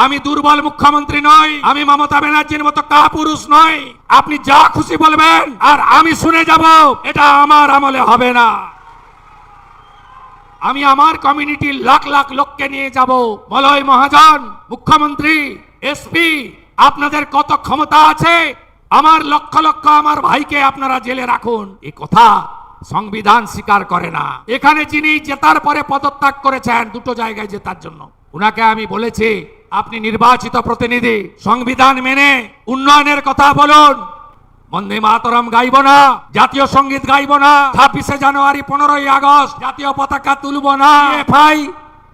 আমি দুর্বল মুখ্যমন্ত্রী নই, আমি মমতা ব্যানার্জির মতো কাপুরুষ নই। আপনি যা খুশি বলবেন আর আমি শুনে যাব, এটা আমার আমলে হবে না। আমি আমার কমিউনিটির লাখ লাখ লোককে নিয়ে যাব। মলয় মহাজন, মুখ্যমন্ত্রী, এসপি, আপনাদের কত ক্ষমতা আছে? আমার লক্ষ লক্ষ আমার ভাইকে আপনারা জেলে রাখুন, এই কথা সংবিধান স্বীকার করে না। এখানে যিনি জেতার পরে পদত্যাগ করেছেন দুটো জায়গায় জেতার জন্য, উনাকে আমি বলেছি আপনি নির্বাচিত প্রতিনিধি, সংবিধান মেনে উন্নয়নের কথা বলুন। বন্দে মাতরম গাইব না, জাতীয় সঙ্গীত গাইব না, 26শে জানুয়ারি 15ই আগস্ট জাতীয় পতাকা তুলব না, এফআই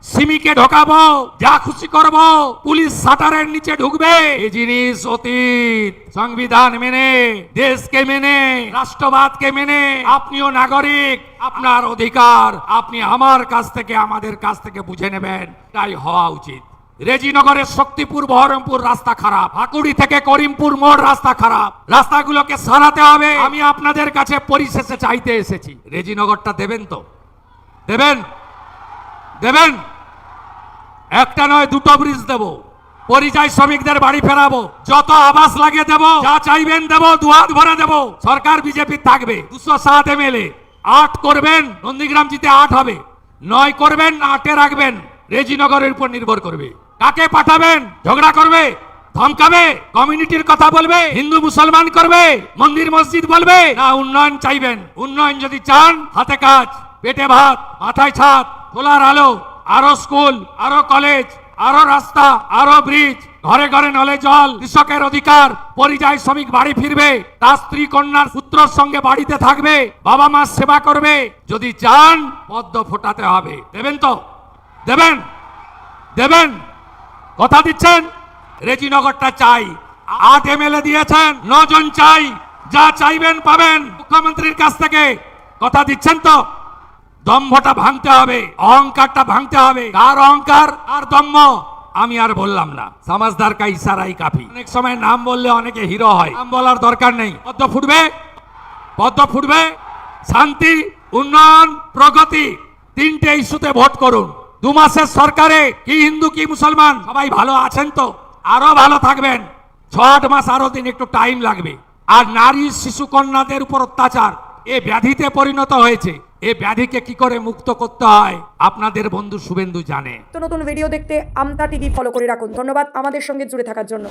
সিমিকে ঢোকাবো, যা খুশি করব, পুলিশ শাটারের নিচে ঢুকবে, এই জিনিস অতীত। সংবিধান মেনে, দেশকে মেনে, রাষ্ট্রবাদকে মেনে আপনিও নাগরিক, আপনার অধিকার আপনি আমার কাছ থেকে, আমাদের কাছ থেকে বুঝে নেবেন, তাই হওয়া উচিত। রেজিনগরের শক্তিপুর বহরমপুর রাস্তা খারাপ, হাকুড়ি থেকে করিমপুর মোড় রাস্তা খারাপ, রাস্তাগুলোকে সারাতে হবে। আমি আপনাদের কাছে পরিশেষে চাইতে এসেছি, রেজিনগরটা দেবেন তো? দেবেন? দেবেন? একটা নয়, দুটো ব্রিজ দেব, পরিযায়ী শ্রমিকদের বাড়ি ফেরাবো, যত আবাস লাগে দেব, যা চাইবেন দেব, দুহাত ভরে দেব। সরকার বিজেপি থাকবে। 207 এমএলএ, 8 করবেন, নন্দীগ্রাম জিতে 8 হবে, 9 করবেন, 8-এ রাখবেন, রেজিনগরের উপর নির্ভর করবে। কাকে পাঠাবেন? ঝগড়া করবে, ধমকাবে, কমিউনিটির কথা বলবে, হিন্দু মুসলমান করবে, মন্দির মসজিদ বলবে না? উন্নয়ন চাইবেন। উন্নয়ন যদি চান, হাতে কাজ, পেটে ভাত, মাথায় ছাদ, খোলার আলো, আরো স্কুল, আরো কলেজ, আরো রাস্তা, আরো ব্রিজ, ঘরে ঘরে নলে জল, কৃষকের অধিকার, পরিযায়ী শ্রমিক বাড়ি ফিরবে, তার স্ত্রী কন্যার পুত্রর সঙ্গে বাড়িতে থাকবে, বাবা মার সেবা করবে। যদি চান, পদ্ম ফোটাতে হবে। দেবেন তো? দেবেন? দেবেন? কথা দিচ্ছেন? রেজিনগরটা চাই। 8 এমএলএ দিয়েছেন, 9 জন চাই, যা চাইবেন পাবেন মুখ্যমন্ত্রীর কাছ থেকে। কথা দিচ্ছেন তো? দম্ভটা ভাঙতে হবে, অহংকারটা ভাঙতে হবে। কার অহংকার আর দম্ভ আমি আর বললাম না, সমাজদার কা ইশারাই কাফি। অনেক সময় নাম বললে অনেকে হিরো হয়, নাম বলার দরকার নেই। পদ্ম ফুটবে, পদ্ম ফুটবে। শান্তি, উন্নয়ন, প্রগতি, 3টে ইস্যুতে ভোট করুন। 2 মাসের সরকারে কি হিন্দু কি মুসলমান সবাই ভালো আছেন তো? আরো ভালো থাকবেন। 6-8 মাস আরো দিন একটু টাইম লাগবে। আর নারী শিশু কন্যাদের উপর অত্যাচার এ ব্যাধিতে পরিণত হয়েছে। এই ব্যাধিকে কি করে মুক্ত করতে হয় আপনাদের বন্ধু শুভেন্দু জানে। নতুন ভিডিও দেখতে আমতা টিভি ফলো করে রাখুন। ধন্যবাদ আমাদের সঙ্গে জুড়ে থাকার জন্য।